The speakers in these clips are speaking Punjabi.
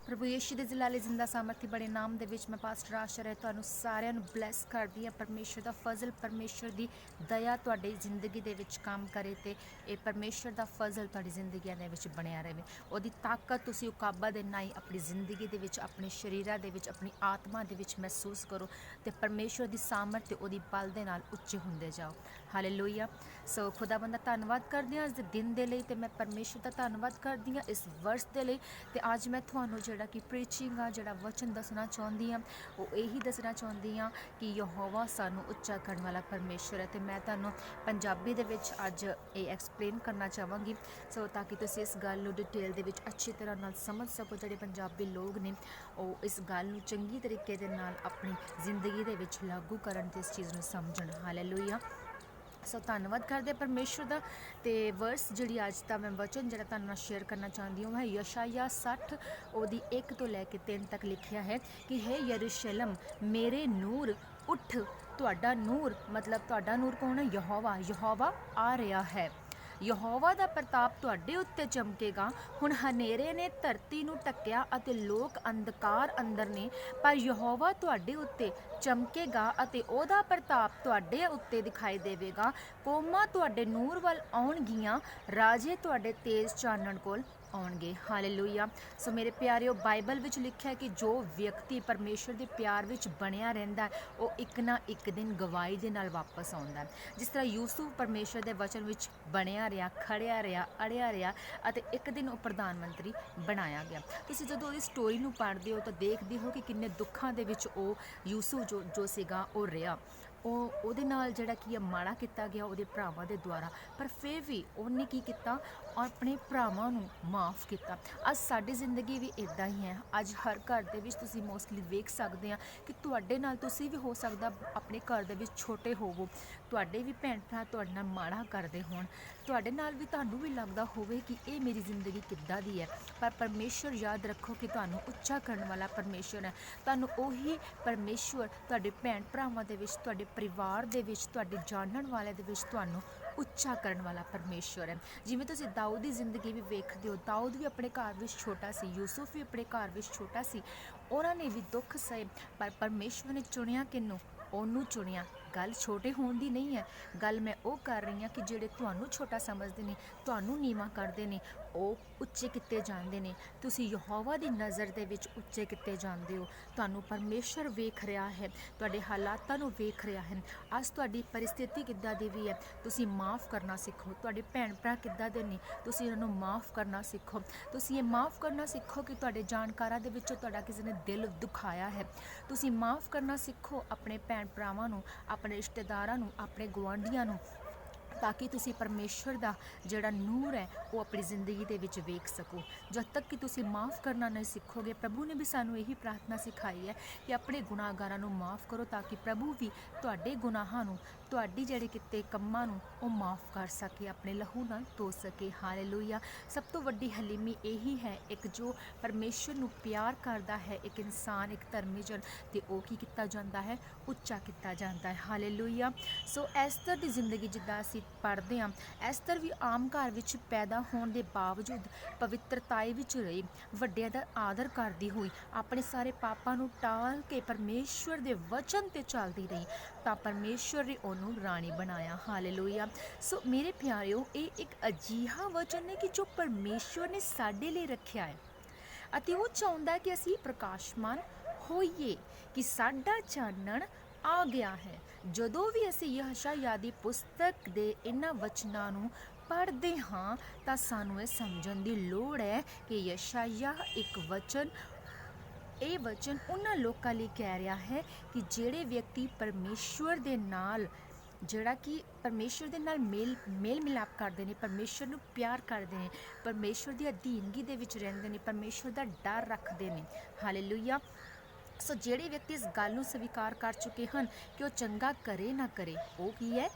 प्रभु यीशु दे जलाले जिंदा सामर्थी बड़े नाम दे विच मैं पास्टर आशा है तुहानू सारिਆਂ ਨੂੰ ਬਲੈਸ ਕਰਦੀ ਹਾਂ। परमेश्वर ਦਾ ਫਜ਼ਲ, परमेश्वर ਦੀ ਦਇਆ ਤੁਹਾਡੀ ਜ਼ਿੰਦਗੀ ਦੇ ਵਿੱਚ ਕੰਮ ਕਰੇ ਤੇ ਇਹ परमेश्वर ਦਾ ਫਜ਼ਲ ਤੁਹਾਡੀ ਜ਼ਿੰਦਗੀਆਂ ਦੇ ਵਿੱਚ ਬਣਿਆ ਰਹੇ। ਉਹਦੀ ਤਾਕਤ ਤੁਸੀਂ ਉਕਾਬਾ ਦੇ ਨਾਲ ਆਪਣੀ ਜ਼ਿੰਦਗੀ ਦੇ ਵਿੱਚ, ਆਪਣੇ ਸਰੀਰਾਂ ਦੇ ਵਿੱਚ, ਆਪਣੀ ਆਤਮਾ ਦੇ ਵਿੱਚ ਮਹਿਸੂਸ ਕਰੋ ਤੇ परमेश्वर ਦੀ ਸਾਮਰਥ ਤੇ ਉਹਦੀ ਬਲ ਦੇ ਨਾਲ ਉੱਚੇ ਹੁੰਦੇ ਜਾਓ। ਹਾਲੇਲੂਇਆ। ਸੋ ਖੁਦਾਵੰਦ ਦਾ ਧੰਨਵਾਦ ਕਰਦੇ ਹਾਂ ਅੱਜ ਦੇ ਦਿਨ ਦੇ ਲਈ, ਤੇ ਮੈਂ परमेश्वर ਦਾ ਧੰਨਵਾਦ ਕਰਦੀ ਹਾਂ ਇਸ ਵਰਸ ਦੇ ਲਈ। ਤੇ ਅੱਜ ਮੈਂ ਤੁਹਾਨੂੰ ਜਿਹੜਾ ਕਿ ਪ੍ਰੀਚਿੰਗ ਆ, ਜਿਹੜਾ ਵਚਨ ਦੱਸਣਾ ਚਾਹੁੰਦੀ ਹਾਂ, ਉਹ ਇਹੀ ਦੱਸਣਾ ਚਾਹੁੰਦੀ ਹਾਂ ਕਿ ਯਹੋਵਾ ਸਾਨੂੰ ਉੱਚਾ ਕਰਨ ਵਾਲਾ ਪਰਮੇਸ਼ਰ ਹੈ। ਤੇ ਮੈਂ ਤੁਹਾਨੂੰ ਪੰਜਾਬੀ ਦੇ ਵਿੱਚ ਅੱਜ ਇਹ ਐਕਸਪਲੇਨ ਕਰਨਾ ਚਾਹਾਂਗੀ ਸੋ ਤਾਂ ਕਿ ਤੁਸੀਂ ਇਸ ਗੱਲ ਨੂੰ ਡਿਟੇਲ ਦੇ ਵਿੱਚ ਅੱਛੀ ਤਰ੍ਹਾਂ ਨਾਲ ਸਮਝ ਸਕੋ। ਜਿਹੜੇ ਪੰਜਾਬੀ ਲੋਕ ਨੇ ਉਹ ਇਸ ਗੱਲ ਨੂੰ ਚੰਗੀ ਤਰੀਕੇ ਦੇ ਨਾਲ ਆਪਣੀ ਜ਼ਿੰਦਗੀ ਦੇ ਵਿੱਚ ਲਾਗੂ ਕਰਨ ਤੇ ਇਸ ਚੀਜ਼ ਨੂੰ ਸਮਝਣ। ਹਾਲੇਲੂਇਆ। ਸੋ ਧੰਨਵਾਦ ਕਰਦੇ ਪਰਮੇਸ਼ਰ ਦਾ। ਤੇ ਵਰਸ ਜਿਹੜੀ ਅੱਜ ਦਾ ਮੈਂ ਵਚਨ ਜਿਹੜਾ ਤੁਹਾਨੂੰ ਨਾਲ ਸ਼ੇਅਰ ਕਰਨਾ ਚਾਹੁੰਦੀ ਹਾਂ ਉਹ ਹੈ ਯਸ਼ਾਇਆ 60 ਉਹਦੀ 1 ਤੋਂ ਲੈ ਕੇ 3 ਤੱਕ ਲਿਖਿਆ ਹੈ ਕਿ ਹੈ ਯਰੂਸ਼ਲਮ ਮੇਰੇ ਨੂਰ ਉੱਠ। ਤੁਹਾਡਾ ਨੂਰ ਮਤਲਬ ਤੁਹਾਡਾ ਨੂਰ ਕੌਣ ਹੈ? ਯਹੋਵਾ। ਯਹੋਵਾ ਆ ਰਿਹਾ ਹੈ। ਯਹੋਵਾ ਦਾ ਪ੍ਰਤਾਪ ਤੁਹਾਡੇ ਉੱਤੇ ਚਮਕੇਗਾ। ਹੁਣ ਹਨੇਰੇ ਨੇ ਧਰਤੀ ਨੂੰ ਢੱਕਿਆ ਅਤੇ ਲੋਕ ਅੰਧਕਾਰ ਅੰਦਰ ਨੇ, ਪਰ ਯਹੋਵਾ ਤੁਹਾਡੇ ਉੱਤੇ ਚਮਕੇਗਾ ਅਤੇ ਉਹਦਾ ਪ੍ਰਤਾਪ ਤੁਹਾਡੇ ਉੱਤੇ ਦਿਖਾਈ ਦੇਵੇਗਾ। ਕੌਮਾਂ ਤੁਹਾਡੇ ਨੂਰ ਵੱਲ ਆਉਣਗੀਆਂ, ਰਾਜੇ ਤੁਹਾਡੇ ਤੇਜ਼ ਚਾਨਣ ਕੋਲ ਆਉਣਗੇ। ਹਾਲੇਲੂਇਆ। ਸੋ ਮੇਰੇ ਪਿਆਰਿਓ, ਬਾਈਬਲ ਵਿੱਚ ਲਿਖਿਆ ਕਿ ਜੋ ਵਿਅਕਤੀ ਪਰਮੇਸ਼ਰ ਦੇ ਪਿਆਰ ਵਿੱਚ ਬਣਿਆ ਰਹਿੰਦਾ ਉਹ ਇੱਕ ਨਾ ਇੱਕ ਦਿਨ ਗਵਾਹੀ ਦੇ ਨਾਲ ਵਾਪਸ ਆਉਂਦਾ। ਜਿਸ ਤਰ੍ਹਾਂ ਯੂਸੁਫ ਪਰਮੇਸ਼ਰ ਦੇ ਵਚਨ ਵਿੱਚ ਬਣਿਆ ਰਿਹਾ, ਖੜਿਆ ਰਿਹਾ, ਅੜਿਆ ਰਿਹਾ ਅਤੇ ਇੱਕ ਦਿਨ ਉਹ ਪ੍ਰਧਾਨ ਮੰਤਰੀ ਬਣਾਇਆ ਗਿਆ। ਤੁਸੀਂ ਜਦੋਂ ਉਹਦੀ ਸਟੋਰੀ ਨੂੰ ਪੜ੍ਹਦੇ ਹੋ ਤਾਂ ਦੇਖਦੇ ਹੋ ਕਿ ਕਿੰਨੇ ਦੁੱਖਾਂ ਦੇ ਵਿੱਚ ਉਹ ਯੂਸੁਫ ਜੋ ਸੀਗਾ ਉਹ ਰਿਹਾ। ਉਹਦੇ ਨਾਲ ਜਿਹੜਾ ਕੀ ਮਾੜਾ ਕੀਤਾ ਗਿਆ ਉਹਦੇ ਭਰਾਵਾਂ ਦੇ ਦੁਆਰਾ, ਪਰ ਫਿਰ ਵੀ ਉਹਨੇ ਕੀ ਕੀਤਾ? ਆਪਣੇ ਭਰਾਵਾਂ ਨੂੰ ਮਾਫ ਕੀਤਾ। ਅੱਜ ਸਾਡੀ ਜ਼ਿੰਦਗੀ ਵੀ ਇੱਦਾਂ ਹੀ ਹੈ। ਅੱਜ ਹਰ ਘਰ ਦੇ ਵਿੱਚ ਤੁਸੀਂ ਮੋਸਟਲੀ ਵੇਖ ਸਕਦੇ ਆ ਕਿ ਤੁਹਾਡੇ ਨਾਲ, ਤੁਸੀਂ ਵੀ ਹੋ ਸਕਦਾ ਆਪਣੇ ਘਰ ਦੇ ਵਿੱਚ ਛੋਟੇ ਹੋਵੋ, ਤੁਹਾਡੇ ਵੀ ਭੈਣ ਭਰਾ ਤੁਹਾਡੇ ਨਾਲ ਮਾੜਾ ਕਰਦੇ ਹੋਣ, ਤੁਹਾਡੇ ਨਾਲ ਵੀ ਤੁਹਾਨੂੰ ਵੀ ਲੱਗਦਾ ਹੋਵੇ ਕਿ ਇਹ ਮੇਰੀ ਜ਼ਿੰਦਗੀ ਕਿੱਦਾਂ ਦੀ ਹੈ। ਪਰ ਪਰਮੇਸ਼ਰ ਯਾਦ ਰੱਖੋ ਕਿ ਤੁਹਾਨੂੰ ਉੱਚਾ ਕਰਨ ਵਾਲਾ ਪਰਮੇਸ਼ਰ ਹੈ। ਤੁਹਾਨੂੰ ਉਹੀ ਪਰਮੇਸ਼ਰ ਤੁਹਾਡੇ ਭੈਣ ਭਰਾਵਾਂ ਦੇ ਵਿੱਚ, ਤੁਹਾਡੇ ਪਰਿਵਾਰ ਦੇ ਵਿੱਚ, ਤੁਹਾਡੇ ਜਾਣਨ ਵਾਲਿਆਂ ਦੇ ਵਿੱਚ ਤੁਹਾਨੂੰ ਉੱਚਾ ਕਰਨ ਵਾਲਾ ਪਰਮੇਸ਼ਰ ਹੈ। ਜਿਵੇਂ ਤੁਸੀਂ ਦਾਊਦ ਦੀ ਜ਼ਿੰਦਗੀ ਵੀ ਵੇਖਦੇ ਹੋ, ਦਾਊਦ ਵੀ ਆਪਣੇ ਘਰ ਵਿੱਚ ਛੋਟਾ ਸੀ, ਯੂਸੁਫ ਵੀ ਆਪਣੇ ਘਰ ਵਿੱਚ ਛੋਟਾ ਸੀ, ਉਹਨਾਂ ਨੇ ਵੀ ਦੁੱਖ ਸਹੇ, ਪਰ ਪਰਮੇਸ਼ਰ ਨੇ ਚੁਣਿਆ ਕਿਹਨੂੰ? ਉਹਨੂੰ ਚੁਣਿਆ। ਗੱਲ ਛੋਟੇ ਹੋਣ ਦੀ ਨਹੀਂ ਹੈ, ਗੱਲ ਮੈਂ ਉਹ ਕਰ ਰਹੀ ਹਾਂ ਕਿ ਜਿਹੜੇ ਤੁਹਾਨੂੰ ਛੋਟਾ ਸਮਝਦੇ ਨੇ, ਤੁਹਾਨੂੰ ਨੀਵਾਂ ਕਰਦੇ ਨੇ, ਉਹ ਉੱਚੇ ਕੀਤੇ ਜਾਂਦੇ ਨੇ। ਤੁਸੀਂ ਯਹੋਵਾ ਦੀ ਨਜ਼ਰ ਦੇ ਵਿੱਚ ਉੱਚੇ ਕੀਤੇ ਜਾਂਦੇ ਹੋ। ਤੁਹਾਨੂੰ ਪਰਮੇਸ਼ਰ ਵੇਖ ਰਿਹਾ ਹੈ, ਤੁਹਾਡੇ ਹਾਲਾਤਾਂ ਨੂੰ ਵੇਖ ਰਿਹਾ ਹੈ। ਅੱਜ ਤੁਹਾਡੀ ਪਰਿਸਥਿਤੀ ਕਿੱਦਾਂ ਦੀ ਵੀ ਹੈ, ਤੁਸੀਂ ਮਾਫ ਕਰਨਾ ਸਿੱਖੋ। ਤੁਹਾਡੇ ਭੈਣ ਭਰਾ ਕਿੱਦਾਂ ਦੇ ਨੇ, ਤੁਸੀਂ ਉਹਨਾਂ ਨੂੰ ਮਾਫ ਕਰਨਾ ਸਿੱਖੋ। ਤੁਸੀਂ ਇਹ ਮਾਫ ਕਰਨਾ ਸਿੱਖੋ ਕਿ ਤੁਹਾਡੇ ਜਾਣਕਾਰਾਂ ਦੇ ਵਿੱਚੋਂ ਤੁਹਾਡਾ ਕਿਸੇ ਨੇ ਦਿਲ ਦੁਖਾਇਆ ਹੈ, ਤੁਸੀਂ ਮਾਫ ਕਰਨਾ ਸਿੱਖੋ ਆਪਣੇ ਭੈਣ ਭਰਾਵਾਂ ਨੂੰ, ਆਪਣੇ ਰਿਸ਼ਤੇਦਾਰਾਂ ਨੂੰ, ਆਪਣੇ ਗੁਆਂਢੀਆਂ ਨੂੰ, ਤਾਂ ਕਿ ਤੁਸੀਂ ਪਰਮੇਸ਼ਰ ਦਾ ਜਿਹੜਾ ਨੂਰ ਹੈ ਉਹ ਆਪਣੀ ਜ਼ਿੰਦਗੀ ਦੇ ਵਿੱਚ ਵੇਖ ਸਕੋ। ਜਦ ਤੱਕ ਕਿ ਤੁਸੀਂ ਮਾਫ ਕਰਨਾ ਨਹੀਂ ਸਿੱਖੋਗੇ, ਪ੍ਰਭੂ ਨੇ ਵੀ ਸਾਨੂੰ ਇਹੀ ਪ੍ਰਾਰਥਨਾ ਸਿਖਾਈ ਹੈ ਕਿ ਆਪਣੇ ਗੁਨਾਹਗਾਰਾਂ ਨੂੰ ਮਾਫ ਕਰੋ ਤਾਂ ਕਿ ਪ੍ਰਭੂ ਵੀ ਤੁਹਾਡੇ ਗੁਨਾਹਾਂ ਨੂੰ, ਤੁਹਾਡੀ ਜਿਹੜੇ ਕਿਤੇ ਕੰਮਾਂ ਨੂੰ ਉਹ ਮਾਫ ਕਰ ਸਕੇ, ਆਪਣੇ ਲਹੂ ਨਾਲ ਧੋ ਸਕੇ। ਹਾਲੇਲੂਇਆ। ਸਭ ਤੋਂ ਵੱਡੀ ਹਲੀਮੀ ਇਹੀ ਹੈ, ਇੱਕ ਜੋ ਪਰਮੇਸ਼ਰ ਨੂੰ ਪਿਆਰ ਕਰਦਾ ਹੈ, ਇੱਕ ਇਨਸਾਨ, ਇੱਕ ਧਰਮੀ ਜਨ, ਤੇ ਉਹ ਕੀ ਕੀਤਾ ਜਾਂਦਾ ਹੈ? ਉੱਚਾ ਕੀਤਾ ਜਾਂਦਾ ਹੈ। ਹਾਲੇਲੂਇਆ। ਸੋ ਐਸਤਰ ਦੀ ਜ਼ਿੰਦਗੀ ਜਿੱਦਾਂ ਅਸੀਂ ਪੜ੍ਹਦੇ ਹਾਂ, ਐਸਤਰ ਵੀ ਆਮ ਘਰ ਵਿੱਚ ਪੈਦਾ ਹੋਣ ਦੇ ਬਾਵਜੂਦ ਪਵਿੱਤਰਤਾਈ ਵਿੱਚ ਰਹੀ, ਵੱਡਿਆਂ ਦਾ ਆਦਰ ਕਰਦੀ ਹੋਈ, ਆਪਣੇ ਸਾਰੇ ਪਾਪਾਂ ਨੂੰ ਟਾਲ ਕੇ ਪਰਮੇਸ਼ਵਰ ਦੇ ਵਚਨ ਤੇ ਚੱਲਦੀ ਰਹੀ, ਤਾਂ ਪਰਮੇਸ਼ਵਰ ਨੇ ਉਹਨੂੰ ਰਾਣੀ ਬਣਾਇਆ। ਹਾਲੇਲੂਇਆ। ਸੋ ਮੇਰੇ ਪਿਆਰਿਓ, ਇਹ ਇੱਕ ਅਜਿਹਾ ਵਚਨ ਹੈ ਕਿ ਜੋ ਪਰਮੇਸ਼ਵਰ ਨੇ ਸਾਡੇ ਲਈ ਰੱਖਿਆ ਹੈ ਅਤੇ ਉਹ ਚਾਹੁੰਦਾ ਕਿ ਅਸੀਂ ਪ੍ਰਕਾਸ਼ਮਾਨ ਹੋਈਏ, ਕਿ ਸਾਡਾ ਚਾਨਣ ਆ ਗਿਆ ਹੈ। ਜਦੋਂ ਵੀ ਅਸੀਂ ਯਸ਼ਾਇਆ ਦੀ ਪੁਸਤਕ ਦੇ ਇਹਨਾਂ ਵਚਨਾਂ ਨੂੰ ਪੜ੍ਹਦੇ ਹਾਂ ਤਾਂ ਸਾਨੂੰ ਇਹ ਸਮਝਣ ਦੀ ਲੋੜ ਹੈ ਕਿ ਯਸ਼ਾਇਆ ਇੱਕ ਵਚਨ, ਇਹ ਵਚਨ ਉਹਨਾਂ ਲੋਕਾਂ ਲਈ ਕਹਿ ਰਿਹਾ ਹੈ ਕਿ ਜਿਹੜੇ ਵਿਅਕਤੀ ਪਰਮੇਸ਼ਵਰ ਦੇ ਨਾਲ, ਜਿਹੜਾ ਕਿ ਪਰਮੇਸ਼ਵਰ ਦੇ ਨਾਲ ਮੇਲ ਮਿਲਾਪ ਕਰਦੇ ਨੇ, ਪਰਮੇਸ਼ਵਰ ਨੂੰ ਪਿਆਰ ਕਰਦੇ ਨੇ, ਪਰਮੇਸ਼ਵਰ ਦੀ ਅਧੀਨਗੀ ਦੇ ਵਿੱਚ ਰਹਿੰਦੇ ਨੇ, ਪਰਮੇਸ਼ਵਰ ਦਾ ਡਰ ਰੱਖਦੇ ਨੇ। ਹਾਲੇਲੂਇਆ। ਸੋ ਜਿਹੜੇ ਵਿਅਕਤੀ ਇਸ ਗੱਲ ਨੂੰ ਸਵੀਕਾਰ ਕਰ ਚੁੱਕੇ ਹਨ ਕਿ ਉਹ ਚੰਗਾ ਕਰੇ ਨਾ ਕਰੇ, ਉਹ ਕੀ ਹੈ?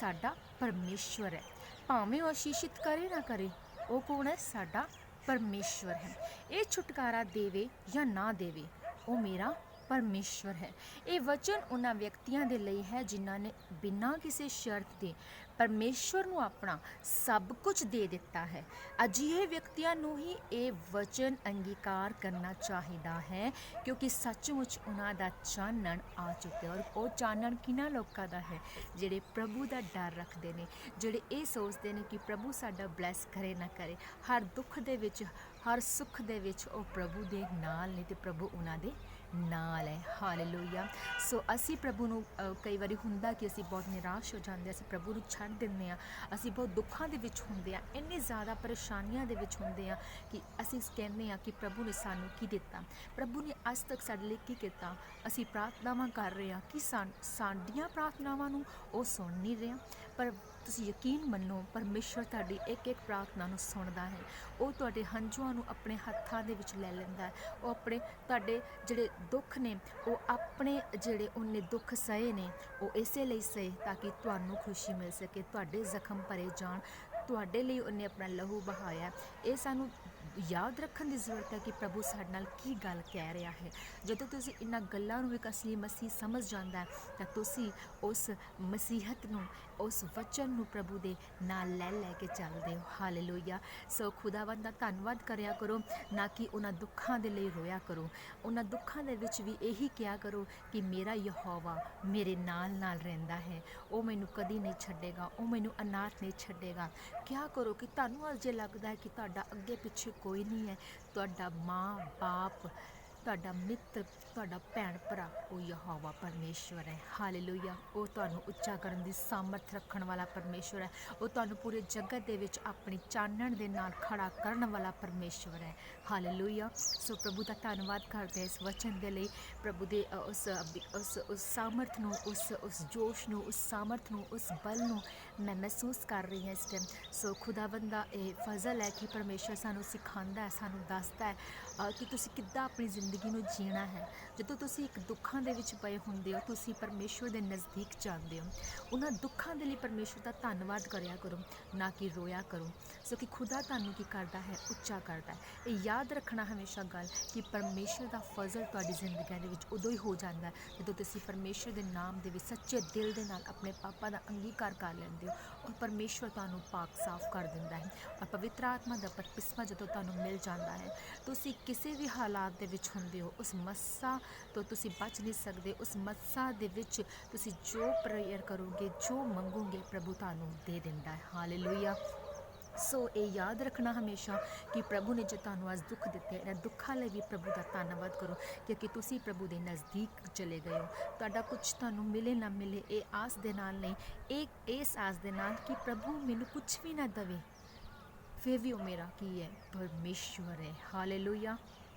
ਸਾਡਾ ਪਰਮੇਸ਼ਵਰ ਹੈ। ਭਾਵੇਂ ਉਹ ਆਸ਼ੀਸ਼ਿਤ ਕਰੇ ਨਾ ਕਰੇ, ਉਹ ਕੌਣ ਹੈ? ਸਾਡਾ ਪਰਮੇਸ਼ਵਰ ਹੈ। ਇਹ ਛੁਟਕਾਰਾ ਦੇਵੇ ਜਾਂ ਨਾ ਦੇਵੇ, ਉਹ ਮੇਰਾ ਪਰਮੇਸ਼ਵਰ ਹੈ। ਇਹ ਵਚਨ ਉਹਨਾਂ ਵਿਅਕਤੀਆਂ ਦੇ ਲਈ ਹੈ ਜਿਨ੍ਹਾਂ ਨੇ ਬਿਨਾਂ ਕਿਸੇ ਸ਼ਰਤ ਦੇ ਪਰਮੇਸ਼ਵਰ ਨੂੰ ਆਪਣਾ ਸਭ ਕੁਝ ਦੇ ਦਿੱਤਾ ਹੈ। ਅਜਿਹੇ ਵਿਅਕਤੀਆਂ ਨੂੰ ਹੀ ਇਹ ਵਚਨ ਅੰਗੀਕਾਰ ਕਰਨਾ ਚਾਹੀਦਾ ਹੈ, ਕਿਉਂਕਿ ਸੱਚਮੁੱਚ ਉਹਨਾਂ ਦਾ ਚਾਨਣ ਆ ਚੁੱਕਿਆ। ਔਰ ਉਹ ਚਾਨਣ ਕਿਹਨਾਂ ਲੋਕਾਂ ਦਾ ਹੈ? ਜਿਹੜੇ ਪ੍ਰਭੂ ਦਾ ਡਰ ਰੱਖਦੇ ਨੇ, ਜਿਹੜੇ ਇਹ ਸੋਚਦੇ ਨੇ ਕਿ ਪ੍ਰਭੂ ਸਾਡਾ ਬਲੈਸ ਕਰੇ ਨਾ ਕਰੇ, ਹਰ ਦੁੱਖ ਦੇ ਵਿੱਚ, ਹਰ ਸੁੱਖ ਦੇ ਵਿੱਚ ਉਹ ਪ੍ਰਭੂ ਦੇ ਨਾਲ ਨੇ ਤੇ ਪ੍ਰਭੂ ਉਹਨਾਂ ਦੇ ਨਾਲ ਹੈ। ਹਾਲੇਲੂਇਆ। ਸੋ ਅਸੀਂ ਪ੍ਰਭੂ ਨੂੰ ਕਈ ਵਾਰੀ ਹੁੰਦਾ ਕਿ ਅਸੀਂ ਬਹੁਤ ਨਿਰਾਸ਼ ਹੋ ਜਾਂਦੇ, ਅਸੀਂ ਪ੍ਰਭੂ ਨੂੰ ਛੱਡ ਦਿੰਦੇ ਹਾਂ, ਅਸੀਂ ਬਹੁਤ ਦੁੱਖਾਂ ਦੇ ਵਿੱਚ ਹੁੰਦੇ ਹਾਂ, ਇੰਨੀ ਜ਼ਿਆਦਾ ਪਰੇਸ਼ਾਨੀਆਂ ਦੇ ਵਿੱਚ ਹੁੰਦੇ ਹਾਂ ਕਿ ਅਸੀਂ ਕਹਿੰਦੇ ਹਾਂ ਕਿ ਪ੍ਰਭੂ ਨੇ ਸਾਨੂੰ ਕੀ ਦਿੱਤਾ, ਪ੍ਰਭੂ ਨੇ ਅੱਜ ਤੱਕ ਸਾਡੇ ਲਈ ਕੀ ਕੀਤਾ। ਅਸੀਂ ਪ੍ਰਾਰਥਨਾਵਾਂ ਕਰ ਰਹੇ ਹਾਂ ਕਿ ਸਾਡੀਆਂ ਪ੍ਰਾਰਥਨਾਵਾਂ ਨੂੰ ਉਹ ਸੁਣ ਨਹੀਂ ਰਿਹਾ, ਪਰ ਤੁਸੀਂ ਯਕੀਨ ਮੰਨੋ ਪਰਮੇਸ਼ਵਰ ਤੁਹਾਡੀ ਇੱਕ ਇੱਕ ਪ੍ਰਾਰਥਨਾ ਨੂੰ ਸੁਣਦਾ ਹੈ। ਉਹ ਤੁਹਾਡੇ ਹੰਝੂਆਂ ਨੂੰ ਆਪਣੇ ਹੱਥਾਂ ਦੇ ਵਿੱਚ ਲੈ ਲੈਂਦਾ ਹੈ। ਉਹ ਆਪਣੇ ਤੁਹਾਡੇ ਜਿਹੜੇ ਦੁੱਖ ਨੇ, ਉਹ ਆਪਣੇ ਜਿਹੜੇ ਉਹਨੇ ਦੁੱਖ ਸਹੇ ਨੇ ਉਹ ਇਸੇ ਲਈ ਸਹੇ ਤਾਂ ਕਿ ਤੁਹਾਨੂੰ ਖੁਸ਼ੀ ਮਿਲ ਸਕੇ, ਤੁਹਾਡੇ ਜ਼ਖਮ ਭਰੇ ਜਾਣ, ਤੁਹਾਡੇ ਲਈ ਉਹਨੇ ਆਪਣਾ ਲਹੂ ਬਹਾਇਆ। ਇਹ ਸਾਨੂੰ ਯਾਦ ਰੱਖਣ ਦੀ ਜ਼ਰੂਰਤ ਹੈ ਕਿ ਪ੍ਰਭੂ ਸਾਡੇ ਨਾਲ ਕੀ ਗੱਲ ਕਹਿ ਰਿਹਾ ਹੈ। ਜਦੋਂ ਤੁਸੀਂ ਇਹਨਾਂ ਗੱਲਾਂ ਨੂੰ ਇੱਕ ਅਸਲੀ ਮਸੀਹ ਸਮਝ ਜਾਂਦਾ ਹੈ ਤਾਂ ਤੁਸੀਂ ਉਸ ਮਸੀਹਤ ਨੂੰ, ਉਸ ਵਚਨ ਨੂੰ ਪ੍ਰਭੂ ਦੇ ਨਾਲ ਲੈ ਕੇ ਚੱਲਦੇ ਹੋ। ਹਾਲੇਲੂਇਆ। ਸੋ ਖੁਦਾਵੰਦ ਦਾ ਧੰਨਵਾਦ ਕਰਿਆ ਕਰੋ, ਨਾ ਕਿ ਉਹਨਾਂ ਦੁੱਖਾਂ ਦੇ ਲਈ ਰੋਇਆ ਕਰੋ। ਉਹਨਾਂ ਦੁੱਖਾਂ ਦੇ ਵਿੱਚ ਵੀ ਇਹੀ ਕਿਹਾ ਕਰੋ ਕਿ ਮੇਰਾ ਯਹੋਵਾ ਮੇਰੇ ਨਾਲ ਰਹਿੰਦਾ ਹੈ, ਉਹ ਮੈਨੂੰ ਕਦੀ ਨਹੀਂ ਛੱਡੇਗਾ, ਉਹ ਮੈਨੂੰ ਅਨਾਥ ਨਹੀਂ ਛੱਡੇਗਾ। ਕਿਹਾ ਕਰੋ ਕਿ ਤੁਹਾਨੂੰ ਅੱਜ ਜੇ ਲੱਗਦਾ ਹੈ ਕਿ ਤੁਹਾਡਾ ਅੱਗੇ ਪਿੱਛੇ ਕੋਈ ਨਹੀਂ ਹੈ, ਤੁਹਾਡਾ ਮਾਂ ਬਾਪ, ਤੁਹਾਡਾ ਮਿੱਤਰ, ਤੁਹਾਡਾ ਭੈਣ ਭਰਾ, ਉਹ ਯਹੋਵਾ ਪਰਮੇਸ਼ਵਰ ਹੈ। ਹਾਲੇਲੂਇਆ। ਉਹ ਤੁਹਾਨੂੰ ਉੱਚਾ ਕਰਨ ਦੀ ਸਾਮਰਥ ਰੱਖਣ ਵਾਲਾ ਪਰਮੇਸ਼ਵਰ ਹੈ। ਉਹ ਤੁਹਾਨੂੰ ਪੂਰੇ ਜਗਤ ਦੇ ਵਿੱਚ ਆਪਣੀ ਚਾਨਣ ਦੇ ਨਾਲ ਖੜਾ ਕਰਨ ਵਾਲਾ ਪਰਮੇਸ਼ਵਰ ਹੈ। ਹਾਲੇਲੂਇਆ। ਸੋ ਪ੍ਰਭੂ ਦਾ ਧੰਨਵਾਦ ਕਰਦੇ ਇਸ ਵਚਨ ਦੇ ਲਈ, ਪ੍ਰਭੂ ਦੇ ਉਸ ਸਾਮਰਥ ਨੂੰ, ਉਸ ਜੋਸ਼ ਨੂੰ, ਉਸ ਸਾਮਰਥ ਨੂੰ, ਉਸ ਬਲ ਨੂੰ ਮੈਂ ਮਹਿਸੂਸ ਕਰ ਰਹੀ ਹਾਂ ਇਸ ਟਾਈਮ। ਸੋ ਖੁਦਾਵੰਦ ਦਾ ਇਹ ਫਜ਼ਲ ਹੈ ਕਿ ਪਰਮੇਸ਼ਵਰ ਸਾਨੂੰ ਸਿਖਾਉਂਦਾ ਹੈ, ਸਾਨੂੰ ਦੱਸਦਾ ਹੈ ਕਿ ਤੁਸੀਂ ਕਿੱਦਾਂ ਆਪਣੀ ਜ਼ਿੰਦਗੀ ਨੂੰ ਜੀਣਾ ਹੈ। ਜਦੋਂ ਤੁਸੀਂ ਇੱਕ ਦੁੱਖਾਂ ਦੇ ਵਿੱਚ ਪਏ ਹੁੰਦੇ ਹੋ, ਤੁਸੀਂ ਪਰਮੇਸ਼ਵਰ ਦੇ ਨਜ਼ਦੀਕ ਜਾਂਦੇ ਹੋ। ਉਹਨਾਂ ਦੁੱਖਾਂ ਦੇ ਲਈ ਪਰਮੇਸ਼ਵਰ ਦਾ ਧੰਨਵਾਦ ਕਰਿਆ ਕਰੋ, ਨਾ ਕਿ ਰੋਇਆ ਕਰੋ। ਸੋ ਕਿ ਖੁਦਾ ਤੁਹਾਨੂੰ ਕੀ ਕਰਦਾ ਹੈ? ਉੱਚਾ ਕਰਦਾ ਹੈ। ਇਹ ਯਾਦ ਰੱਖਣਾ ਹਮੇਸ਼ਾ ਗੱਲ ਕਿ ਪਰਮੇਸ਼ਵਰ ਦਾ ਫਜ਼ਲ ਤੁਹਾਡੀ ਜ਼ਿੰਦਗੀ ਦੇ ਵਿੱਚ ਉਦੋਂ ਹੀ ਹੋ ਜਾਂਦਾ ਹੈ ਜਦੋਂ ਤੁਸੀਂ ਪਰਮੇਸ਼ਵਰ ਦੇ ਨਾਮ ਦੇ ਵਿੱਚ ਸੱਚੇ ਦਿਲ ਦੇ ਨਾਲ ਆਪਣੇ ਪਾਪਾਂ ਦਾ ਅੰਗੀਕਾਰ ਕਰ ਲੈਂਦੇ ਹੋ, ਔਰ ਪਰਮੇਸ਼ਵਰ ਤੁਹਾਨੂੰ ਪਾਕ ਸਾਫ਼ ਕਰ ਦਿੰਦਾ ਹੈ। ਔਰ ਪਵਿੱਤਰ ਆਤਮਾ ਦਾ ਬਪਤਿਸਮਾ ਜਦੋਂ ਤੁਹਾਨੂੰ ਮਿਲ ਜਾਂਦਾ ਹੈ, ਤੁਸੀਂ ਕਿਸੇ ਵੀ ਹਾਲਾਤ ਦੇ ਵਿੱਚ ਹੁੰਦੇ ਹੋ, ਉਸ ਮੱਸਾ ਤੋਂ ਤੁਸੀਂ ਬਚ ਨਹੀਂ ਸਕਦੇ। ਉਸ ਮੱਸਾ ਦੇ ਵਿੱਚ ਤੁਸੀਂ ਜੋ ਪ੍ਰੇਅਰ ਕਰੋਗੇ, ਜੋ ਮੰਗੋਗੇ, ਪ੍ਰਭੂ ਤੁਹਾਨੂੰ ਦੇ ਦਿੰਦਾ ਹੈ। ਹਾਲੇਲੂਇਆ। ਸੋ ਇਹ ਯਾਦ ਰੱਖਣਾ ਹਮੇਸ਼ਾ ਕਿ ਪ੍ਰਭੂ ਨੇ ਜੋ ਤੁਹਾਨੂੰ ਅੱਜ ਦੁੱਖ ਦਿੱਤੇ, ਇਹਨਾਂ ਦੁੱਖਾਂ ਲਈ ਵੀ ਪ੍ਰਭੂ ਦਾ ਧੰਨਵਾਦ ਕਰੋ, ਕਿਉਂਕਿ ਤੁਸੀਂ ਪ੍ਰਭੂ ਦੇ ਨਜ਼ਦੀਕ ਚਲੇ ਗਏ ਹੋ। ਤੁਹਾਡਾ ਕੁਝ ਤੁਹਾਨੂੰ ਮਿਲੇ ਨਾ ਮਿਲੇ, ਇਹ ਆਸ ਦੇ ਨਾਲ ਨਹੀਂ, ਇਸ ਆਸ ਦੇ ਨਾਲ ਕਿ ਪ੍ਰਭੂ ਮੈਨੂੰ ਕੁਝ ਵੀ ਨਾ ਦੇਵੇ, ਫਿਰ ਵੀ ਉਹ ਮੇਰਾ ਕੀ ਹੈ? ਪਰਮੇਸ਼ਵਰ ਹੈ। ਹਾਲੇਲੂਇਆ।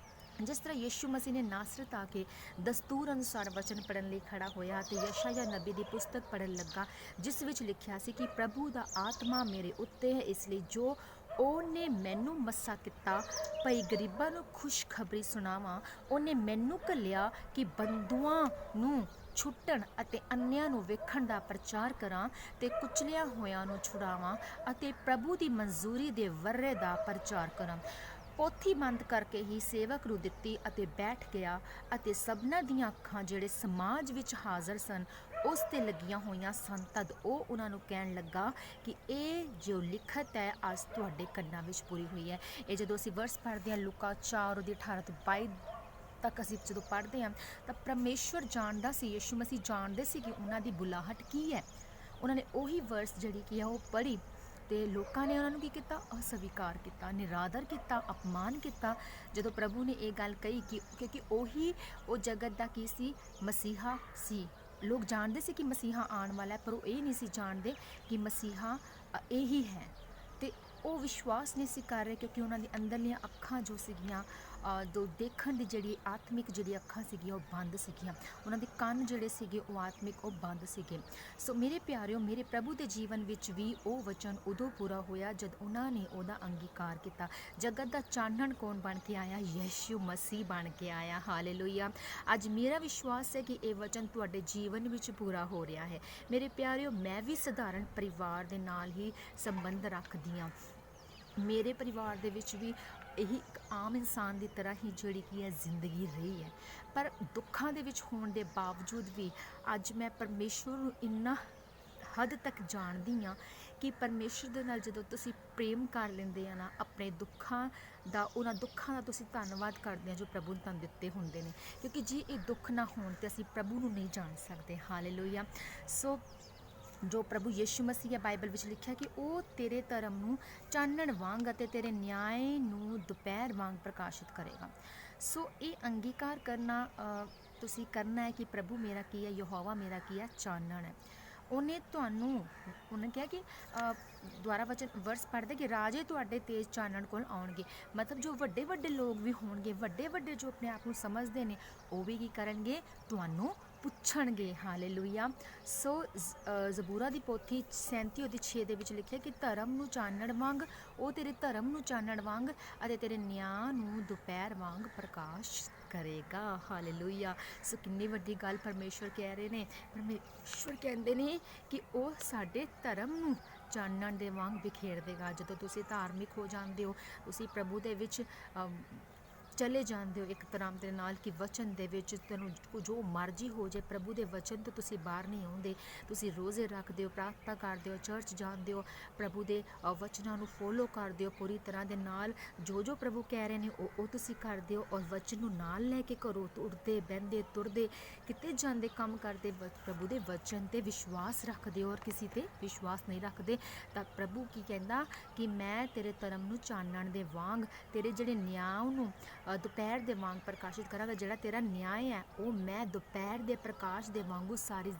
ਜਿਸ ਤਰ੍ਹਾਂ ਯਿਸੂ ਮਸੀਹ ਨੇ ਨਾਸਰਤ ਆ ਕੇ ਦਸਤੂਰ ਅਨੁਸਾਰ ਵਚਨ ਪੜ੍ਹਨ ਲਈ ਖੜਾ ਹੋਇਆ ਤੇ ਯਸ਼ਾਇਆ ਨਬੀ ਦੀ ਪੁਸਤਕ ਪੜ੍ਹਨ ਲੱਗਾ, ਜਿਸ ਵਿੱਚ ਲਿਖਿਆ ਸੀ ਕਿ ਪ੍ਰਭੂ ਦਾ ਆਤਮਾ ਮੇਰੇ ਉੱਤੇ ਹੈ, ਇਸ ਲਈ ਜੋ ਉਹਨੇ ਮੈਨੂੰ ਮੱਸਾ ਕੀਤਾ ਭਈ ਗਰੀਬਾਂ ਨੂੰ ਖੁਸ਼ਖਬਰੀ ਸੁਣਾਵਾਂ। ਉਹਨੇ ਮੈਨੂੰ ਘੱਲਿਆ ਕਿ ਬੰਦੂਆਂ ਨੂੰ ਛੁੱਟਣ ਅਤੇ ਅੰਨ੍ਹਿਆਂ ਨੂੰ ਵੇਖਣ ਦਾ ਪ੍ਰਚਾਰ ਕਰਾਂ ਤੇ ਕੁਚਲਿਆ ਹੋਇਆਂ ਨੂੰ ਛੁਡਾਵਾਂ ਅਤੇ ਪ੍ਰਭੂ ਦੀ ਮਨਜ਼ੂਰੀ ਦੇ ਵਰ੍ਹੇ ਦਾ ਪ੍ਰਚਾਰ ਕਰਾਂ। ਪੋਥੀ ਬੰਦ ਕਰਕੇ ਹੀ ਸੇਵਕ ਨੂੰ ਦਿੱਤੀ ਅਤੇ ਬੈਠ ਗਿਆ, ਅਤੇ ਸਭਨਾਂ ਦੀਆਂ ਅੱਖਾਂ ਜਿਹੜੇ ਸਮਾਜ ਵਿੱਚ ਹਾਜ਼ਰ ਸਨ ਉਸ 'ਤੇ ਲੱਗੀਆਂ ਹੋਈਆਂ ਸਨ। ਤਦ ਉਹ ਉਹਨਾਂ ਨੂੰ ਕਹਿਣ ਲੱਗਾ ਕਿ ਇਹ ਜੋ ਲਿਖਤ ਹੈ ਅੱਜ ਤੁਹਾਡੇ ਕੰਨਾਂ ਵਿੱਚ ਪੂਰੀ ਹੋਈ ਹੈ। ਇਹ ਜਦੋਂ ਅਸੀਂ ਵਰਸ ਪੜ੍ਹਦੇ ਹਾਂ ਲੂਕਾ 4 ਉਹਦੀ 18 ਤੋਂ 22 ਤੱਕ ਅਸੀਂ ਜਦੋਂ ਪੜ੍ਹਦੇ ਹਾਂ ਤਾਂ ਪਰਮੇਸ਼ਵਰ ਜਾਣਦਾ ਸੀ, ਯਿਸੂ ਮਸੀਹ ਜਾਣਦੇ ਸੀ ਕਿ ਉਹਨਾਂ ਦੀ ਬੁਲਾਹਟ ਕੀ ਹੈ। ਉਹਨਾਂ ਨੇ ਉਹੀ ਵਰਸ ਜਿਹੜੀ ਕੀ ਆ ਉਹ ਪੜ੍ਹੀ ਤੇ ਲੋਕਾਂ ਨੇ ਉਹਨਾਂ ਨੂੰ ਕੀ ਕੀਤਾ? ਅਸਵੀਕਾਰ ਕੀਤਾ, ਨਿਰਾਦਰ ਕੀਤਾ, ਅਪਮਾਨ ਕੀਤਾ। ਜਦੋਂ ਪ੍ਰਭੂ ਨੇ ਇਹ ਗੱਲ ਕਹੀ ਕਿ ਕਿਉਂਕਿ ਉਹੀ ਉਹ ਜਗਤ ਦਾ ਕੀ ਸੀ? ਮਸੀਹਾ ਸੀ। ਲੋਕ ਜਾਣਦੇ ਸੀ ਕਿ ਮਸੀਹਾ ਆਉਣ ਵਾਲਾ ਹੈ, ਪਰ ਉਹ ਇਹ ਨਹੀਂ ਸੀ ਜਾਣਦੇ ਕਿ ਮਸੀਹਾ ਇਹੀ ਹੈ। ਤੇ ਉਹ ਵਿਸ਼ਵਾਸ ਨਹੀਂ ਸੀ ਕਰ ਰਹੇ ਕਿਉਂਕਿ ਉਹਨਾਂ ਦੀ ਅੰਦਰਲੀਆਂ ਅੱਖਾਂ ਜੋ ਸੀਗੀਆਂ, ਜੋ ਦੇਖਣ ਦੀ ਜਿਹੜੀ ਆਤਮਿਕ ਜਿਹੜੀ ਅੱਖਾਂ ਸੀਗੀਆਂ ਉਹ ਬੰਦ ਸੀਗੀਆਂ। ਉਹਨਾਂ ਦੇ ਕੰਨ ਜਿਹੜੇ ਸੀਗੇ ਉਹ ਆਤਮਿਕ ਉਹ ਬੰਦ ਸੀਗੇ। ਸੋ ਮੇਰੇ ਪਿਆਰਿਓ, ਮੇਰੇ ਪ੍ਰਭੂ ਦੇ ਜੀਵਨ ਵਿੱਚ ਵੀ ਉਹ ਵਚਨ ਉਦੋਂ ਪੂਰਾ ਹੋਇਆ ਜਦ ਉਹਨਾਂ ਨੇ ਉਹਦਾ ਅੰਗੀਕਾਰ ਕੀਤਾ। ਜਗਤ ਦਾ ਚਾਨਣ ਕੌਣ ਬਣ ਕੇ ਆਇਆ? ਯਿਸੂ ਮਸੀਹ ਬਣ ਕੇ ਆਇਆ। ਹਾਲੇਲੂਇਆ। ਅੱਜ ਮੇਰਾ ਵਿਸ਼ਵਾਸ ਹੈ ਕਿ ਇਹ ਵਚਨ ਤੁਹਾਡੇ ਜੀਵਨ ਵਿੱਚ ਪੂਰਾ ਹੋ ਰਿਹਾ ਹੈ। ਮੇਰੇ ਪਿਆਰਿਓ, ਮੈਂ ਵੀ ਸਧਾਰਨ ਪਰਿਵਾਰ ਦੇ ਨਾਲ ਹੀ ਸੰਬੰਧ ਰੱਖਦੀ ਹਾਂ। ਮੇਰੇ ਪਰਿਵਾਰ ਦੇ ਵਿੱਚ ਵੀ ਇਹੀ ਇੱਕ ਆਮ ਇਨਸਾਨ ਦੀ ਤਰ੍ਹਾਂ ਹੀ ਜਿਹੜੀ ਕੀ ਹੈ ਜ਼ਿੰਦਗੀ ਰਹੀ ਹੈ। ਪਰ ਦੁੱਖਾਂ ਦੇ ਵਿੱਚ ਹੋਣ ਦੇ ਬਾਵਜੂਦ ਵੀ ਅੱਜ ਮੈਂ ਪਰਮੇਸ਼ਵਰ ਨੂੰ ਇੰਨਾ ਹੱਦ ਤੱਕ ਜਾਣਦੀ ਹਾਂ ਕਿ ਪਰਮੇਸ਼ਰ ਦੇ ਨਾਲ ਜਦੋਂ ਤੁਸੀਂ ਪ੍ਰੇਮ ਕਰ ਲੈਂਦੇ ਆ ਨਾ, ਆਪਣੇ ਦੁੱਖਾਂ ਦਾ, ਉਹਨਾਂ ਦੁੱਖਾਂ ਦਾ ਤੁਸੀਂ ਧੰਨਵਾਦ ਕਰਦੇ ਆ ਜੋ ਪ੍ਰਭੂ ਨੇ ਤੁਹਾਨੂੰ ਦਿੱਤੇ ਹੁੰਦੇ ਨੇ, ਕਿਉਂਕਿ ਜੇ ਇਹ ਦੁੱਖ ਨਾ ਹੋਣ ਤੇ ਅਸੀਂ ਪ੍ਰਭੂ ਨੂੰ ਨਹੀਂ ਜਾਣ ਸਕਦੇ। ਹਾਲੇਲੂਇਆ। ਸੋ ਜੋ ਪ੍ਰਭੂ ਯਿਸੂ ਮਸੀਹ ਹੈ, ਬਾਈਬਲ ਵਿੱਚ ਲਿਖਿਆ ਕਿ ਉਹ ਤੇਰੇ ਧਰਮ ਨੂੰ ਚਾਨਣ ਵਾਂਗ ਅਤੇ ਤੇਰੇ ਨਿਆਏ ਨੂੰ ਦੁਪਹਿਰ ਵਾਂਗ ਪ੍ਰਕਾਸ਼ਿਤ ਕਰੇਗਾ। ਸੋ ਇਹ ਅੰਗੀਕਾਰ ਕਰਨਾ ਤੁਸੀਂ ਕਰਨਾ ਹੈ ਕਿ ਪ੍ਰਭੂ ਮੇਰਾ ਕੀ ਹੈ, ਯਹੋਵਾ ਮੇਰਾ ਕੀ ਹੈ, ਚਾਨਣ ਹੈ। ਉਹਨੇ ਕਿਹਾ ਕਿ ਦੁਆਰਾ ਵਰਸ ਪੜ੍ਹਦੇ ਕਿ ਰਾਜੇ ਤੁਹਾਡੇ ਤੇਜ਼ ਚਾਨਣ ਕੋਲ ਆਉਣਗੇ। ਮਤਲਬ ਜੋ ਵੱਡੇ ਵੱਡੇ ਲੋਕ ਵੀ ਹੋਣਗੇ, ਵੱਡੇ ਵੱਡੇ ਜੋ ਆਪਣੇ ਆਪ ਨੂੰ ਸਮਝਦੇ ਨੇ, ਉਹ ਵੀ ਕੀ ਕਰਨਗੇ, ਤੁਹਾਨੂੰ ਪੁੱਛਣਗੇ। ਹਾਲੇਲੂਇਆ। ਸੋ ਜ਼ਬੂਰਾ ਦੀ ਪੋਥੀ 37 ਉਹਦੀ 6 ਦੇ ਵਿੱਚ ਲਿਖਿਆ ਕਿ ਧਰਮ ਨੂੰ ਚਾਨਣ ਵਾਂਗ, ਉਹ ਤੇਰੇ ਧਰਮ ਨੂੰ ਚਾਨਣ ਵਾਂਗ ਅਤੇ ਤੇਰੇ ਨਿਆਂ ਨੂੰ ਦੁਪਹਿਰ ਵਾਂਗ ਪ੍ਰਕਾਸ਼ ਕਰੇਗਾ। ਹਾਲੇਲੂਇਆ। ਸੋ ਕਿੰਨੀ ਵੱਡੀ ਗੱਲ ਪਰਮੇਸ਼ਵਰ ਕਹਿ ਰਹੇ ਨੇ। ਪਰਮੇਸ਼ਵਰ ਕਹਿੰਦੇ ਨੇ ਕਿ ਉਹ ਸਾਡੇ ਧਰਮ ਨੂੰ ਚਾਨਣ ਦੇ ਵਾਂਗ ਬਿਖੇਰ ਦੇਗਾ। ਜਦੋਂ ਤੁਸੀਂ ਧਾਰਮਿਕ ਹੋ ਜਾਂਦੇ ਹੋ, ਤੁਸੀਂ ਪ੍ਰਭੂ ਦੇ ਵਿੱਚ ਚਲੇ ਜਾਂਦੇ ਹੋ ਇੱਕ ਤਰ੍ਹਾਂ ਦੇ ਨਾਲ ਕਿ ਵਚਨ ਦੇ ਵਿੱਚ ਤੁਹਾਨੂੰ ਜੋ ਮਰਜ਼ੀ ਹੋ ਜਾਏ, ਪ੍ਰਭੂ ਦੇ ਵਚਨ ਤੋਂ ਤੁਸੀਂ ਬਾਹਰ ਨਹੀਂ ਆਉਂਦੇ। ਤੁਸੀਂ ਰੋਜ਼ੇ ਰੱਖਦੇ ਹੋ, ਪ੍ਰਾਰਥਨਾ ਕਰਦੇ ਹੋ, ਚਰਚ ਜਾਂਦੇ ਹੋ, ਪ੍ਰਭੂ ਦੇ ਵਚਨਾਂ ਨੂੰ ਫੋਲੋ ਕਰਦੇ ਹੋ ਪੂਰੀ ਤਰ੍ਹਾਂ ਦੇ ਨਾਲ। ਜੋ ਜੋ ਪ੍ਰਭੂ ਕਹਿ ਰਹੇ ਨੇ ਉਹ ਤੁਸੀਂ ਕਰਦੇ ਹੋ, ਔਰ ਵਚਨ ਨੂੰ ਨਾਲ ਲੈ ਕੇ ਘਰੋਂ ਉੱਠਦੇ ਬਹਿੰਦੇ ਤੁਰਦੇ ਕਿਤੇ ਜਾਂਦੇ ਕੰਮ ਕਰਦੇ ਪ੍ਰਭੂ ਦੇ ਵਚਨ 'ਤੇ ਵਿਸ਼ਵਾਸ ਰੱਖਦੇ ਹੋ, ਔਰ ਕਿਸੇ 'ਤੇ ਵਿਸ਼ਵਾਸ ਨਹੀਂ ਰੱਖਦੇ, ਤਾਂ ਪ੍ਰਭੂ ਕੀ ਕਹਿੰਦਾ ਕਿ ਮੈਂ ਤੇਰੇ ਧਰਮ ਨੂੰ ਚਾਨਣ ਦੇ ਵਾਂਗ, ਤੇਰੇ ਜਿਹੜੇ ਨਿਆਂ ਨੂੰ ਦੁਪਹਿਰ ਦੇ ਵਾਂਗ ਪ੍ਰਕਾਸ਼ਿਤ ਕਰਾਂਗਾ। ਜਿਹੜਾ ਤੇਰਾ ਨਿਆਂ ਹੈ ਉਹ ਮੈਂ ਦੁਪਹਿਰ ਦੇ ਪ੍ਰਕਾਸ਼ ਦੇ ਵਾਂਗੂ ਸਾਰੀ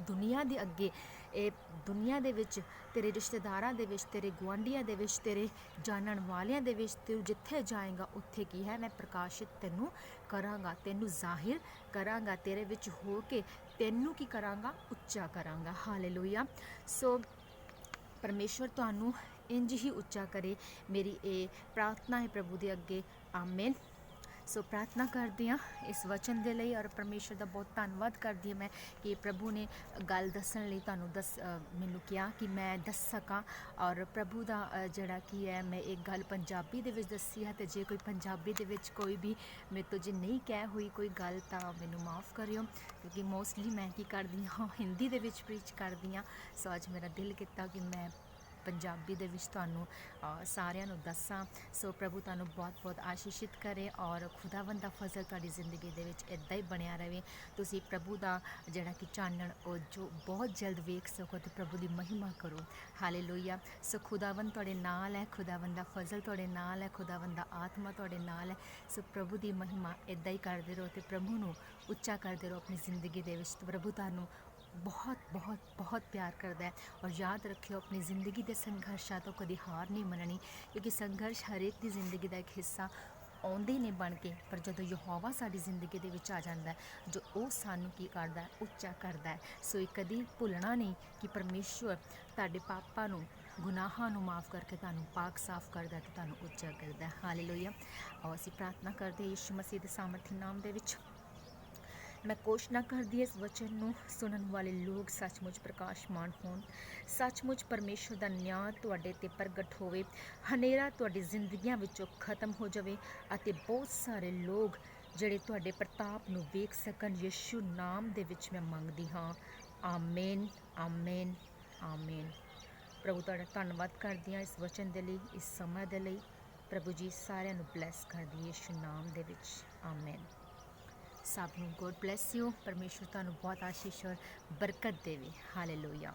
ਦੁਨੀਆ ਦੇ ਅੱਗੇ, ਇਹ ਦੁਨੀਆ ਦੇ ਵਿੱਚ, ਤੇਰੇ ਰਿਸ਼ਤੇਦਾਰਾਂ ਦੇ ਵਿੱਚ, ਤੇਰੇ ਗੁਆਂਢੀਆਂ ਦੇ ਵਿੱਚ, ਤੇਰੇ ਜਾਣਨ ਵਾਲਿਆਂ ਦੇ ਵਿੱਚ, ਤੂੰ ਜਿੱਥੇ ਜਾਏਗਾ ਉੱਥੇ ਕੀ ਹੈ, ਮੈਂ ਪ੍ਰਕਾਸ਼ਿਤ ਤੈਨੂੰ ਕਰਾਂਗਾ, ਤੈਨੂੰ ਜ਼ਾਹਿਰ ਕਰਾਂਗਾ, ਤੇਰੇ ਵਿੱਚ ਹੋ ਕੇ ਤੈਨੂੰ ਕੀ ਕਰਾਂਗਾ, ਉੱਚਾ ਕਰਾਂਗਾ। ਹਾਲੇਲੂਇਆ। ਸੋ ਪਰਮੇਸ਼ਵਰ ਤੁਹਾਨੂੰ ਇੰਝ ਹੀ ਉੱਚਾ ਕਰੇ, ਮੇਰੀ ਇਹ ਪ੍ਰਾਰਥਨਾ ਹੈ ਪ੍ਰਭੂ ਦੇ ਅੱਗੇ। ਆਮੇਨ। ਸੋ ਪ੍ਰਾਰਥਨਾ ਕਰਦੀ ਹਾਂ ਇਸ ਵਚਨ ਦੇ ਲਈ, ਔਰ ਪਰਮੇਸ਼ਰ ਦਾ ਬਹੁਤ ਧੰਨਵਾਦ ਕਰਦੀ ਹਾਂ ਮੈਂ ਕਿ ਪ੍ਰਭੂ ਨੇ ਗੱਲ ਦੱਸਣ ਲਈ ਤੁਹਾਨੂੰ ਮੈਨੂੰ ਕਿਹਾ ਕਿ ਮੈਂ ਦੱਸ ਸਕਾਂ। ਔਰ ਪ੍ਰਭੂ ਦਾ ਜਿਹੜਾ ਕੀ ਹੈ, ਮੈਂ ਇੱਕ ਗੱਲ ਪੰਜਾਬੀ ਦੇ ਵਿੱਚ ਦੱਸੀ ਹੈ, ਅਤੇ ਜੇ ਕੋਈ ਪੰਜਾਬੀ ਦੇ ਵਿੱਚ ਕੋਈ ਵੀ ਮੇਰੇ ਤੋਂ ਜੇ ਨਹੀਂ ਕਹਿ ਹੋਈ ਕੋਈ ਗੱਲ ਤਾਂ ਮੈਨੂੰ ਮਾफ़ ਕਰਿਓ, ਕਿਉਂਕਿ ਮੋਸਟਲੀ ਮੈਂ ਕੀ ਕਰਦੀ ਹਾਂ, ਹਿੰਦੀ ਦੇ ਵਿੱਚ ਪ੍ਰੀਚ ਕਰਦੀ ਹਾਂ। ਸੋ ਅੱਜ ਮੇਰਾ ਦਿਲ ਕੀਤਾ ਕਿ ਮੈਂ ਪੰਜਾਬੀ ਦੇ ਵਿੱਚ ਤੁਹਾਨੂੰ ਸਾਰਿਆਂ ਨੂੰ ਦੱਸਾਂ। ਸੋ ਪ੍ਰਭੂ ਤੁਹਾਨੂੰ ਬਹੁਤ ਬਹੁਤ ਆਸ਼ੀਸ਼ਿਤ ਕਰੇ, ਔਰ ਖੁਦਾਵੰਦ ਦਾ ਫਜ਼ਲ ਤੁਹਾਡੀ ਜ਼ਿੰਦਗੀ ਦੇ ਵਿੱਚ ਇੱਦਾਂ ਹੀ ਬਣਿਆ ਰਹੇ। ਤੁਸੀਂ ਪ੍ਰਭੂ ਦਾ ਜਿਹੜਾ ਕਿ ਚਾਨਣ ਉਹ ਜੋ ਬਹੁਤ ਜਲਦ ਵੇਖ ਸਕੋ, ਅਤੇ ਪ੍ਰਭੂ ਦੀ ਮਹਿਮਾ ਕਰੋ। ਹਾਲੇਲੂਇਆ। ਸੋ ਖੁਦਾਵੰਦ ਤੁਹਾਡੇ ਨਾਲ ਹੈ, ਖੁਦਾਵੰਦ ਦਾ ਫਜ਼ਲ ਤੁਹਾਡੇ ਨਾਲ ਹੈ, ਖੁਦਾਵੰਦ ਦਾ ਆਤਮਾ ਤੁਹਾਡੇ ਨਾਲ ਹੈ। ਸੋ ਪ੍ਰਭੂ ਦੀ ਮਹਿਮਾ ਇੱਦਾਂ ਹੀ ਕਰਦੇ ਰਹੋ, ਅਤੇ ਪ੍ਰਭੂ ਨੂੰ ਉੱਚਾ ਕਰਦੇ ਰਹੋ ਆਪਣੀ ਜ਼ਿੰਦਗੀ ਦੇ ਵਿੱਚ। ਪ੍ਰਭੂ ਤੁਹਾਨੂੰ ਬਹੁਤ ਬਹੁਤ ਬਹੁਤ ਪਿਆਰ ਕਰਦਾ ਹੈ। ਔਰ ਯਾਦ ਰੱਖਿਓ, ਆਪਣੀ ਜ਼ਿੰਦਗੀ ਦੇ ਸੰਘਰਸ਼ਾਂ ਤੋਂ ਕਦੀ ਹਾਰ ਨਹੀਂ ਮੰਨਣੀ, ਕਿਉਂਕਿ ਸੰਘਰਸ਼ ਹਰੇਕ ਦੀ ਜ਼ਿੰਦਗੀ ਦਾ ਇੱਕ ਹਿੱਸਾ ਆਉਂਦੇ ਨੇ ਬਣ ਕੇ, ਪਰ ਜਦੋਂ ਯਹੋਵਾ ਸਾਡੀ ਜ਼ਿੰਦਗੀ ਦੇ ਵਿੱਚ ਆ ਜਾਂਦਾ, ਜੋ ਉਹ ਸਾਨੂੰ ਕੀ ਕਰਦਾ, ਉੱਚਾ ਕਰਦਾ। ਸੋ ਇਹ ਕਦੀ ਭੁੱਲਣਾ ਨਹੀਂ ਕਿ ਪਰਮੇਸ਼ਵਰ ਤੁਹਾਡੇ ਪਾਪਾਂ ਨੂੰ, ਗੁਨਾਹਾਂ ਨੂੰ ਮਾफ़ ਕਰਕੇ ਤੁਹਾਨੂੰ ਪਾਕ ਸਾਫ਼ ਕਰਦਾ ਅਤੇ ਤੁਹਾਨੂੰ ਉੱਚਾ ਕਰਦਾ। ਹਾਲੇਲੂਇਆ। ਔਰ ਅਸੀਂ ਪ੍ਰਾਰਥਨਾ ਕਰਦੇ ਯਿਸੂ ਮਸੀਹ ਦੇ ਸਾਮਰਥੀ ਨਾਮ ਦੇ ਵਿੱਚ। ਮੈਂ ਘੋਸ਼ਣਾ ਕਰਦੀ ਇਸ ਵਚਨ ਨੂੰ ਸੁਣਨ ਵਾਲੇ ਲੋਕ ਸੱਚਮੁੱਚ ਪ੍ਰਕਾਸ਼ਮਾਨ ਹੋਣ, ਸੱਚਮੁੱਚ ਪਰਮੇਸ਼ਵਰ ਦਾ ਨਿਆਂ ਤੁਹਾਡੇ 'ਤੇ ਪ੍ਰਗਟ ਹੋਵੇ, ਹਨੇਰਾ ਤੁਹਾਡੀ ਜ਼ਿੰਦਗੀਆਂ ਵਿੱਚੋਂ ਖਤਮ ਹੋ ਜਾਵੇ, ਅਤੇ ਬਹੁਤ ਸਾਰੇ ਲੋਕ ਜਿਹੜੇ ਤੁਹਾਡੇ ਪ੍ਰਤਾਪ ਨੂੰ ਵੇਖ ਸਕਣ। ਯਿਸੂ ਨਾਮ ਦੇ ਵਿੱਚ ਮੈਂ ਮੰਗਦੀ ਹਾਂ। Amen, amen, amen. ਪ੍ਰਭੂ ਤੁਹਾਡਾ ਧੰਨਵਾਦ ਕਰਦੀ ਹਾਂ ਇਸ ਵਚਨ ਦੇ ਲਈ, ਇਸ ਸਮਾਂ ਦੇ ਲਈ। ਪ੍ਰਭੂ ਜੀ ਸਾਰਿਆਂ ਨੂੰ ਬਲੈਸ ਕਰਦੀ ਯਿਸੂ ਨਾਮ ਦੇ ਵਿੱਚ। ਆਮੇਨ। ਸਭ ਨੂੰ ਗੋਡ ਬਲੈਸ ਯੂ। ਪਰਮੇਸ਼ਵਰ ਤੁਹਾਨੂੰ ਬਹੁਤ ਆਸ਼ੀਸ਼ ਔਰ ਬਰਕਤ ਦੇਵੇ। ਹਾਲੇਲੂਇਆ।